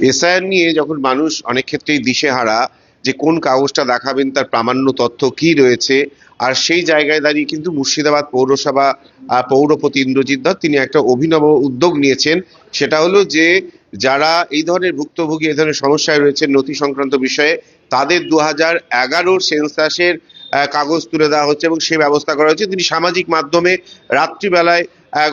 SIR নিয়ে যখন মানুষ অনেক ক্ষেত্রেই দিশেহারা যে কোন কাগজটা দেখাবেন, তার প্রামাণ্য তথ্য কি রয়েছে, আর সেই জায়গায় দাঁড়িয়ে কিন্তু মুর্শিদাবাদ পৌরসভা পৌরপতি ইন্দ্রজিৎ দত্ত তিনি একটা অভিনব উদ্যোগ নিয়েছেন। সেটা হলো যে যারা এই ধরনের ভুক্তভোগী, এই ধরনের সমস্যায় রয়েছেন নথি সংক্রান্ত বিষয়ে, তাদের 2011 সেন্সাসের কাগজ তুলে দেওয়া হচ্ছে এবং সে ব্যবস্থা করা হচ্ছে। তিনি সামাজিক মাধ্যমে রাত্রিবেলায়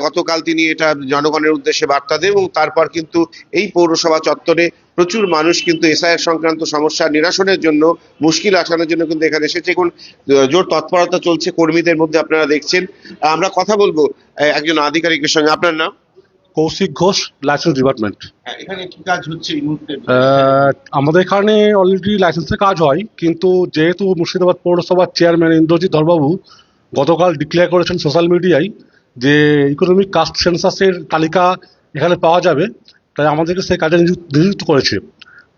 গতকাল তিনি এটা জনগণের উদ্দেশ্যে বার্তা দেন এবং তারপর কিন্তু এই পৌরসভা চত্বরে প্রচুর মানুষ কিন্তু এসআইআর সংক্রান্ত সমস্যা নিরসনের জন্য, মুশকিল আসানোর জন্য কিন্তু এখানে এসেছে। এখন জোর তৎপরতা চলছে কর্মীদের মধ্যে, আপনারা দেখছেন। আমরা কথা বলবো একজন আধিকারিকের সঙ্গে। আপনার নাম? Kaushik Ghosh, license department. এখানে কি কাজ হচ্ছে এই মুহূর্তে? আমাদের এখানে অলরেডি লাইসেন্সের কাজ হয়, কিন্তু যেহেতু মুর্শিদাবাদ পৌরসভার চেয়ারম্যান ইন্দ্রজিৎ ধরবাবু গতকাল ডিক্লেয়ার করেছেন সোশ্যাল মিডিয়ায় যে ইকোনমিক কাস্ট সেন্সাসের তালিকা এখানে পাওয়া যাবে, তাই আমাদেরকে সেই কাজে নিযুক্ত করেছে।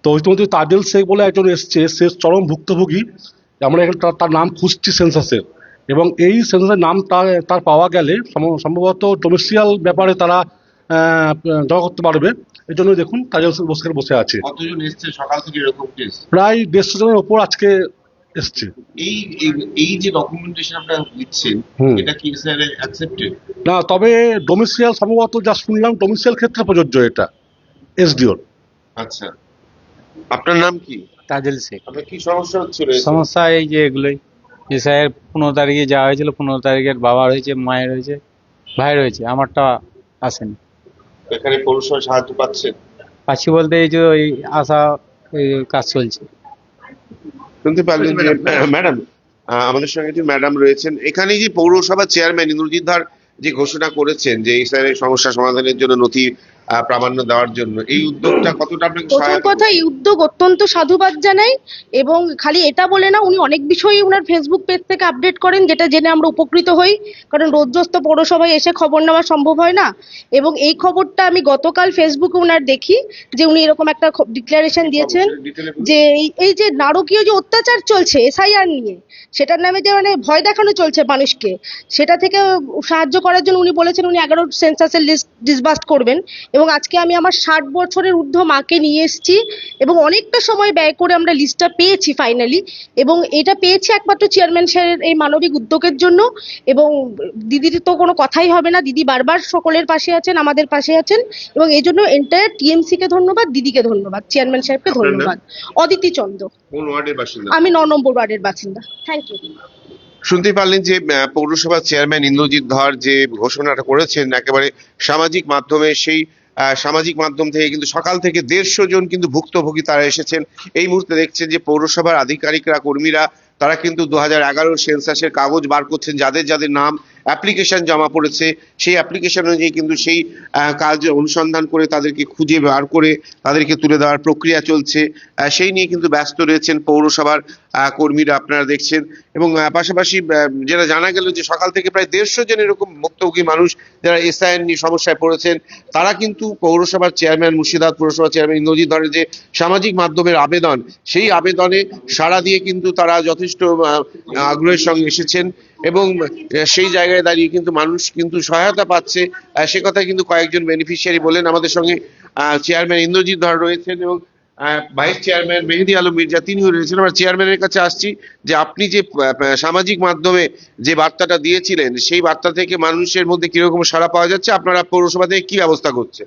তো ইতিমধ্যে তাজেল শেখ বলে একজন এসছে, সে চরম ভুক্তভোগী। আমরা এখানে তার নাম খুঁজছি সেন্সাসের, এবং এই সেন্সাসের নাম তার পাওয়া গেলে সম্ভবত ডোমেস্টিয়াল ব্যাপারে তারা জমা করতে পারবে। এই জন্য দেখুন তাজেল বসে আছে। কতজন এসছে সকাল থেকে এরকম কেস? প্রায় 150 জনের ওপর আজকে এসছে। এই এই যে ডকুমেন্টেশন আপনারা দিচ্ছেন, এটা কি স্যার অ্যাকসেপ্টেড? না, তবে ডোমেস্টিয়াল সম্ভবত যা শুনলাম ডোমেস্টিয়াল ক্ষেত্রে প্রযোজ্য এটা এসডিওর। আচ্ছা, আপনার নাম কি? তাজেল শেখ। আপনার কি সমস্যা হচ্ছিল? সমস্যা এই যে এগুলোই, এসআইয়ের 15 তারিখে যাওয়া হয়েছিল, 15 তারিখের বাবার হয়েছে, মায়ের হয়েছে, ভাইয়ের হয়েছে, আমারটা আসেনি। এখানে পৌরসভা সাহায্য পাচ্ছেন? পাচ্ছি বলতে এই যে এই আশা এই কাজ চলছে। শুনতে পারলেন যে ম্যাডাম, আমাদের সঙ্গে যে ম্যাডাম রয়েছেন, এখানে যে পৌরসভা চেয়ারম্যান ইন্দ্রজিৎ ধর যে ঘোষণা করেছেন যে এসআইআর সমস্যা সমাধানের জন্য নথি প্রামাণ্য দেওয়ার জন্য, এই উদ্যোগটা কতটা আপনাকে প্রথম সহায়তা? কথা, এই উদ্যোগ অত্যন্ত সাধুবাদ জানাই। এবং খালি এটা বলে না, উনি অনেক বিষয়ই উনার ফেসবুক পেজ থেকে আপডেট করেন, যেটা জেনে আমরা উপকৃত হই, কারণ রোজস্ত পৌরসভায় এসে খবর নেওয়া সম্ভব হয় না। এবং এই খবরটা আমি গতকাল ফেসবুকে উনার দেখি যে উনি এরকম একটা ডিক্লারেশন দিয়েছেন যে এই যে নারকীয় যে অত্যাচার চলছে এসআইআর নিয়ে, সেটার নামে যে মানে ভয় দেখানো চলছে মানুষকে, সেটা থেকে সাহায্য করার জন্য উনি বলেছেন উনি 11 সেন্সাসের লিস্ট ডিসবার্স করবেন। এবং আজকে আমি আমার 60 বছরের ঊর্ধ্ব মাকে নিয়ে এসেছি এবং অনেকটা সময় ব্যয় করে আমরা লিস্টটা পেয়েছি ফাইনালি। এবং এটা পেয়েছি একমাত্র চেয়ারম্যান স্যারের এই মানবিক উদ্যোগের জন্য। এবং দিদির তো কোনো কথাই হবে না, দিদি বারবার সকলের পাশে আছেন, আমাদের পাশে আছেন, এবং এই জন্য এন্টায়ার টিএমসি কে ধন্যবাদ, দিদিকে ধন্যবাদ, চেয়ারম্যান সাহেবকে ধন্যবাদ। অদিতি চন্দ্র। কোন ওয়ার্ডের বাসিন্দা? আমি 9 নম্বর ওয়ার্ডের বাসিন্দা। Thank you. শুনতে পারলেন যে পৌরসভা চেয়ারম্যান ইন্দ্রজিৎ ধর যে ঘোষণাটা করেছেন একেবারে সামাজিক মাধ্যমে, সেই সামাজিক মাধ্যম থেকে কিন্তু সকাল থেকে 150 জন কিন্তু ভুক্তভোগী তারা এসেছেন। এই মুহূর্তে দেখছেন যে পৌরসভার আধিকারিকরা, কর্মীরা তারা কিন্তু 2011 সেন্সাসের কাগজ বার করছেন। যাদের যাদের নাম অ্যাপ্লিকেশন জমা পড়েছে, সেই অ্যাপ্লিকেশন অনুযায়ী কিন্তু সেই কাজ অনুসন্ধান করে তাদেরকে খুঁজে বার করে তাদেরকে তুলে দেওয়ার প্রক্রিয়া চলছে। সেই নিয়ে কিন্তু ব্যস্ত রয়েছেন পৌরসভার কর্মীরা, আপনারা দেখছেন। এবং পাশাপাশি যেটা জানা গেল যে সকাল থেকে প্রায় 150 জন এরকম ভুক্তভোগী মানুষ যারা এসআইআর নিয়ে সমস্যায় পড়েছেন, তারা কিন্তু পৌরসভার চেয়ারম্যান, মুর্শিদাবাদ পৌরসভার চেয়ারম্যান ইন্দ্রজিৎ ধরের যে সামাজিক মাধ্যমের আবেদন, সেই আবেদনে সাড়া দিয়ে কিন্তু তারা যথেষ্ট আগ্রহের সঙ্গে এসেছেন এবং সেই জায়গায় দাঁড়িয়ে কিন্তু মানুষ কিন্তু সহায়তা পাচ্ছে। সে কথা কিন্তু কয়েকজন বেনিফিশিয়ারি বলেন। আমাদের সঙ্গে চেয়ারম্যান ইন্দ্রজিৎ ধর রয়েছেন এবং ভাইস চেয়ারম্যান মেহেদি আলম মির্জা তিনিও রয়েছেন। আমরা চেয়ারম্যানের কাছে আসছি যে আপনি যে সামাজিক মাধ্যমে যে বার্তাটা দিয়েছিলেন, সেই বার্তা থেকে মানুষের মধ্যে কিরকম সাড়া পাওয়া যাচ্ছে, আপনারা পৌরসভা থেকে কি ব্যবস্থা করছে?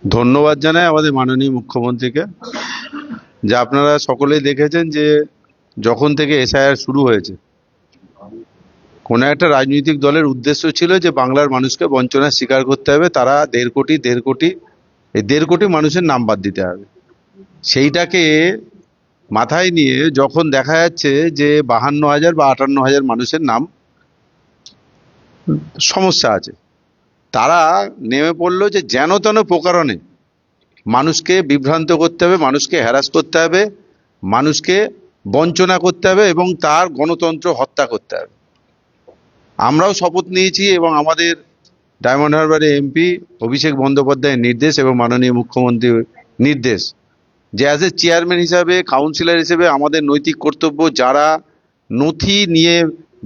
ধন্যবাদ জানাই আমাদের মাননীয় মুখ্যমন্ত্রীকে, যে আপনারা সকলেই দেখেছেন যে যখন থেকে এসআইআর শুরু হয়েছে, কোনো একটা রাজনৈতিক দলের উদ্দেশ্য ছিল যে বাংলার মানুষকে বঞ্চনার শিকার করতে হবে, তারা 1.5 কোটি এই 1.5 কোটি মানুষের নাম বাদ দিতে হবে। সেইটাকে মাথায় নিয়ে যখন দেখা যাচ্ছে যে 52,000 বা 58,000 মানুষের নাম সমস্যা আছে, তারা নেমে পড়লো যে যেন তেন প্রকারণে মানুষকে বিভ্রান্ত করতে হবে, মানুষকে হ্যারাস করতে হবে, মানুষকে বঞ্চনা করতে হবে এবং তার গণতন্ত্র হত্যা করতে হবে। আমরাও শপথ নিয়েছি এবং আমাদের ডায়মন্ড হারবারের এমপি অভিষেক বন্দ্যোপাধ্যায়ের নির্দেশ এবং মাননীয় মুখ্যমন্ত্রীর নির্দেশ যে অ্যাজ এ চেয়ারম্যান হিসাবে, কাউন্সিলর হিসেবে আমাদের নৈতিক কর্তব্য, যারা নথি নিয়ে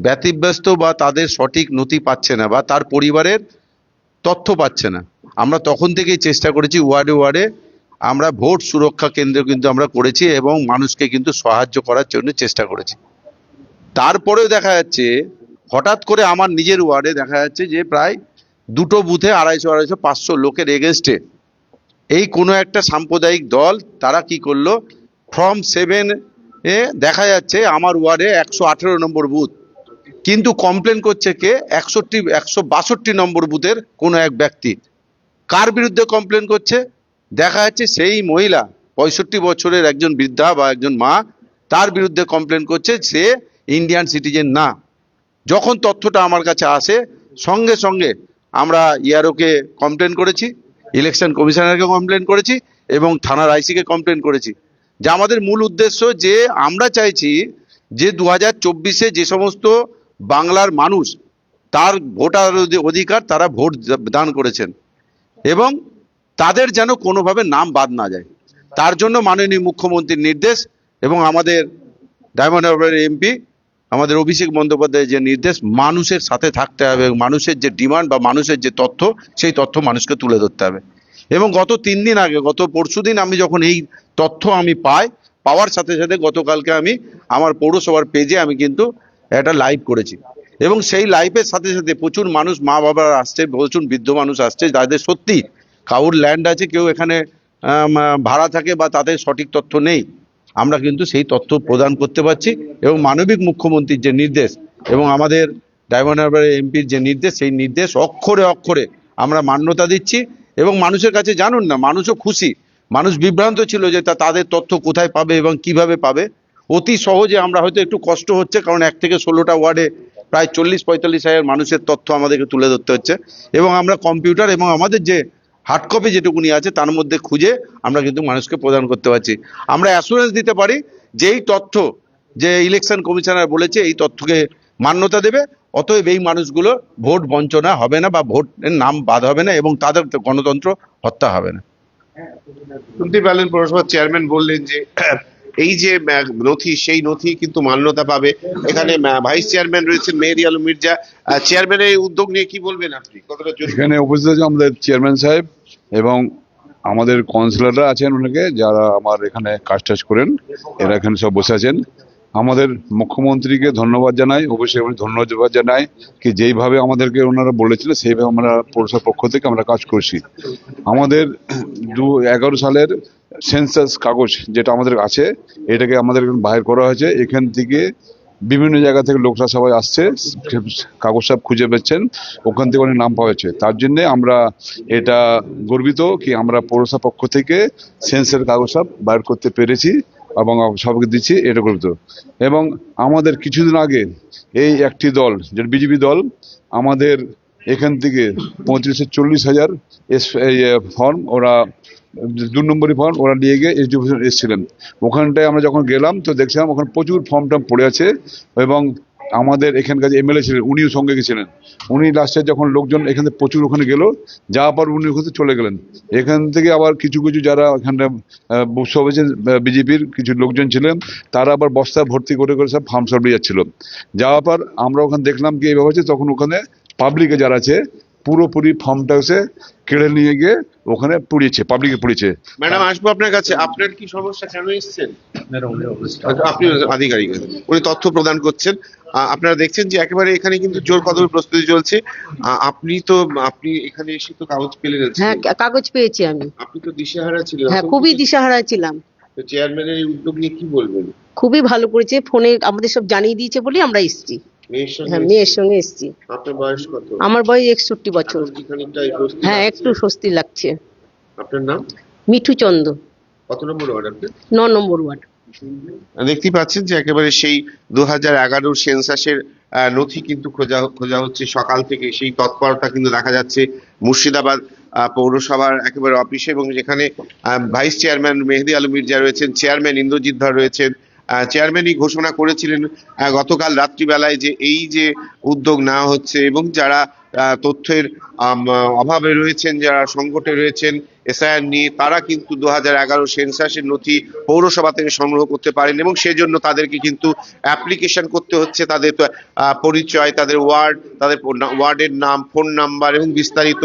ব্যতিব্যস্ত বা তাদের সঠিক নথি পাচ্ছে না বা তার পরিবারের তথ্য পাচ্ছে না, আমরা তখন থেকেই চেষ্টা করেছি ওয়ার্ডে ওয়ার্ডে আমরা ভোট সুরক্ষা কেন্দ্র কিন্তু আমরা করেছি এবং মানুষকে কিন্তু সাহায্য করার জন্য চেষ্টা করেছি। তারপরেও দেখা যাচ্ছে হঠাৎ করে আমার নিজের ওয়ার্ডে দেখা যাচ্ছে যে প্রায় দুটো বুথে 250-500 লোকের এগেনস্টে এই কোনো একটা সাম্প্রদায়িক দল তারা কি করলো, ফর্ম 7 এ দেখা যাচ্ছে আমার ওয়ার্ডে 118 নম্বর বুথ, কিন্তু কমপ্লেন করছে কে 162 নম্বর বুথের কোনো এক ব্যক্তি। কার বিরুদ্ধে কমপ্লেন করছে? দেখা যাচ্ছে সেই মহিলা 65 বছরের একজন বৃদ্ধা বা একজন মা, তার বিরুদ্ধে কমপ্লেন করছে সে ইন্ডিয়ান সিটিজেন না। যখন তথ্যটা আমার কাছে আসে সঙ্গে সঙ্গে আমরা ইআরওকে কমপ্লেন করেছি, ইলেকশন কমিশনারকে কমপ্লেন করেছি এবং থানার আইসিকে কমপ্লেন করেছি। যে আমাদের মূল উদ্দেশ্য যে আমরা চাইছি যে 2024-এ যে সমস্ত বাংলার মানুষ তার ভোটার অধিকার তারা ভোট দান করেছেন এবং তাদের যেন কোনোভাবে নাম বাদ না যায়, তার জন্য মাননীয় মুখ্যমন্ত্রীর নির্দেশ এবং আমাদের ডায়মন্ড হারবারের এমপি আমাদের অভিষেক বন্দ্যোপাধ্যায়ের যে নির্দেশ, মানুষের সাথে থাকতে হবে এবং মানুষের যে ডিমান্ড বা মানুষের যে তথ্য সেই তথ্য মানুষকে তুলে ধরতে হবে। এবং গত 3 দিন আগে, গত পরশুদিন আমি যখন এই তথ্য আমি পাওয়ার সাথে সাথে গতকালকে আমি আমার পৌরসভার পেজে আমি কিন্তু একটা লাইভ করেছি এবং সেই লাইভের সাথে সাথে প্রচুর মানুষ, মা বাবারা আসছে, প্রচুর বৃদ্ধ মানুষ আসছে যাদের সত্যি কারোর ল্যান্ড আছে, কেউ এখানে ভাড়া থাকে বা তাদের সঠিক তথ্য নেই, আমরা কিন্তু সেই তথ্য প্রদান করতে পারছি এবং মানবিক মুখ্যমন্ত্রীর যে নির্দেশ এবং আমাদের ডায়মন্ড হারবারের এমপির যে নির্দেশ, সেই নির্দেশ অক্ষরে অক্ষরে আমরা মান্যতা দিচ্ছি এবং মানুষের কাছে জানুন না, মানুষও খুশি। মানুষ বিভ্রান্ত ছিল যে তাদের তথ্য কোথায় পাবে এবং কিভাবে পাবে। অতি সহজে আমরা হয়তো একটু কষ্ট হচ্ছে কারণ 1 থেকে 16টা ওয়ার্ডে প্রায় 40-45 হাজার মানুষের তথ্য আমাদেরকে তুলে ধরতে হচ্ছে এবং আমরা কম্পিউটার এবং আমাদের যে হার্ড কপি যেটুকুনি আছে তার মধ্যে খুঁজে আমরা কিন্তু মানুষকে প্রদান করতে পারছি। আমরা অ্যাসুরেন্স দিতে পারি যে এই তথ্য যে ইলেকশন কমিশনার বলেছে এই তথ্যকে মান্যতা দেবে, অতএব এই মানুষগুলো ভোট বঞ্চনা হবে না বা ভোটের নাম বাদ হবে না এবং তাদের গণতন্ত্র হত্যা হবে না। শুনতে পেলেন পৌরসভার চেয়ারম্যান বললেন যে এই যে নথি, সেই নথি কিন্তু মান্যতা পাবে। এখানে ভাইস চেয়ারম্যান রয়েছেন মেহেদী আলম মির্জা, চেয়ারম্যানের এই উদ্যোগ নিয়ে কি বলবেন আপনি? কতটা জরুরি? এখানে উপস্থিত আছে আমাদের চেয়ারম্যান সাহেব এবং আমাদের কাউন্সিলররা আছেন, অনেকে যারা আমার এখানে কাজ টাজ করেন, এরা এখানে সব বসে আছেন। আমাদের মুখ্যমন্ত্রীকে ধন্যবাদ জানাই, অবশ্যই ধন্যবাদ জানাই কি যেইভাবে আমাদেরকে ওনারা বলেছিলেন সেইভাবে আমরা পৌরসভার পক্ষ থেকে আমরা কাজ করছি। আমাদের 2011 সালের সেন্সাস কাগজ যেটা আমাদের আছে, এটাকে আমাদের বাইর করা হয়েছে। এখান থেকে বিভিন্ন জায়গা থেকে লোকরা সবাই আসছে, কাগজ সব খুঁজে পেয়েছেন, ওখান থেকে অনেক নাম পাওয়া যাচ্ছে। তার জন্য আমরা এটা গর্বিত কি আমরা পৌরসভা পক্ষ থেকে সেন্সের কাগজ সব বাইর করতে পেরেছি এবং সবাইকে দিচ্ছি, এটা গর্বিত। এবং আমাদের কিছুদিন আগে এই একটি দল যেটা বিজেপি দল আমাদের এখান থেকে 35-40 হাজার ফর্ম, ওরা 2 নম্বরই ফর্ম ওরা নিয়ে গিয়ে এসডি অফিসে এসেছিলেন। ওখানটায় আমরা যখন গেলাম তো দেখছিলাম ওখানে প্রচুর ফর্ম টর্ম পড়ে আছে এবং আমাদের এখানকার যে এমএলএ ছিলেন উনিও সঙ্গে গেছিলেন। উনি লাস্টে যখন লোকজন এখান থেকে প্রচুর ওখানে গেল, যাওয়ার পর উনি ওখানে চলে গেলেন। এখান থেকে আবার কিছু কিছু যারা এখানটা সব বিজেপির কিছু লোকজন ছিলেন, তারা আবার বস্তা ভর্তি করে করে সব ফার্ম সব নিয়ে যাচ্ছিল। যাওয়ার পর আমরা ওখানে দেখলাম কি এইভাবে হচ্ছে, তখন ওখানে পাবলিকে যারা আছে পুরোপুরি ফর্মটা এসে কেড়ে নিয়ে গিয়ে ওখানে পুড়িয়েছে, পাবলিকে পুড়িয়েছে। ম্যাডাম আসবো আপনার কাছে, আপনার কি সমস্যা, কেন এসেছেন? আপনি আধিকারিক, উনি তথ্য প্রদান করছেন। আপনারা দেখছেন যে একেবারে এখানে কিন্তু জোর কদমে প্রস্তুতি চলছে। আপনি এখানে এসে তো কাগজ পেলেন? হ্যাঁ, কাগজ পেয়েছি আমি। আপনি তো দিশেহারা ছিলেন। হ্যাঁ, খুবই দিশাহারা ছিলাম। তো চেয়ারম্যানের এই উদ্যোগ নিয়ে কি বলবেন? খুবই ভালো করেছে, ফোনে আমাদের সব জানিয়ে দিয়েছে বলে আমরা এসেছি। মেয়ের সঙ্গে? হ্যাঁ, মেয়ের সঙ্গে এসেছি। আপনার বয়স কত? আমার বয়স 61 বছর। এখন কি খানিকটা স্বস্তি হ্যাঁ, লাগছে? একটু স্বস্তি লাগছে। আপনার নাম? মিঠু চন্দ, কত নম্বর ওয়ার্ড আপনার? 9 নম্বর ওয়ার্ড। দেখতেই পাচ্ছেন যে একেবারে সেই 2011 সেন্সাসের নথি কিন্তু খোঁজা হচ্ছে সকাল থেকে। সেই তৎপরতা কিন্তু দেখা যাচ্ছে মুর্শিদাবাদ পৌরসভার একেবারে অফিসে, এবং যেখানে ভাইস চেয়ারম্যান মেহেদী আলম মির্জা রয়েছেন, চেয়ারম্যান ইন্দ্রজিৎ ধর রয়েছেন। চেয়ারম্যানই ঘোষণা করেছিলেন গতকাল রাত্রিবেলায় যে এই যে উদ্যোগ নেওয়া হচ্ছে এবং যারা তথ্যের অভাবে রয়েছেন, যারা সংকটে রয়েছেন, এসআইআর নিয়ে তারা কিন্তু 2011 সেন্সাসের নথি পৌরসভা থেকে সংগ্রহ করতে পারেন এবং সেজন্য তাদেরকে কিন্তু অ্যাপ্লিকেশন করতে হচ্ছে, তাদের পরিচয়, তাদের ওয়ার্ডের নাম, ফোন নাম্বার এবং বিস্তারিত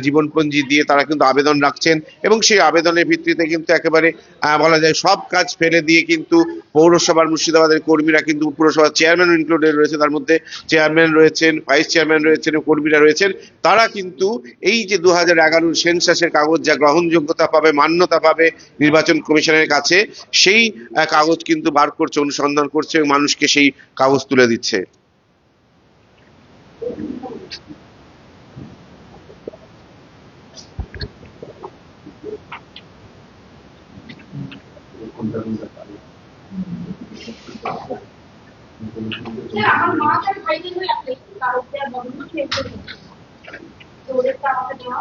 জীবনপঞ্জি দিয়ে তারা কিন্তু আবেদন রাখছেন এবং সেই আবেদনের ভিত্তিতে কিন্তু একেবারে বলা যায় সব কাজ ফেলে দিয়ে কিন্তু পৌরসভার মুর্শিদাবাদের কর্মীরা কিন্তু পুরসভার চেয়ারম্যান ইনক্লুডেড রয়েছে, তার মধ্যে চেয়ারম্যান রয়েছেন, ভাইস চেয়ারম্যান রয়েছেন, কর্মীরা রয়েছেন, তারা কিন্তু এই যে 2011 সেন্সাসের কাগজ যা গ্রহণযোগ্যতা পাবে, মান্যতা পাবে নির্বাচন কমিশনের কাছে, সেই কাগজ কিন্তু বার করছে, অনুসন্ধান করছে এবং মানুষকে সেই কাগজ তুলে দিচ্ছে। আমার মা তার ভাইদের হয়ে আপনি কারো বন্ধু খেয়ে তো ওদেরটা আমাকে দেওয়া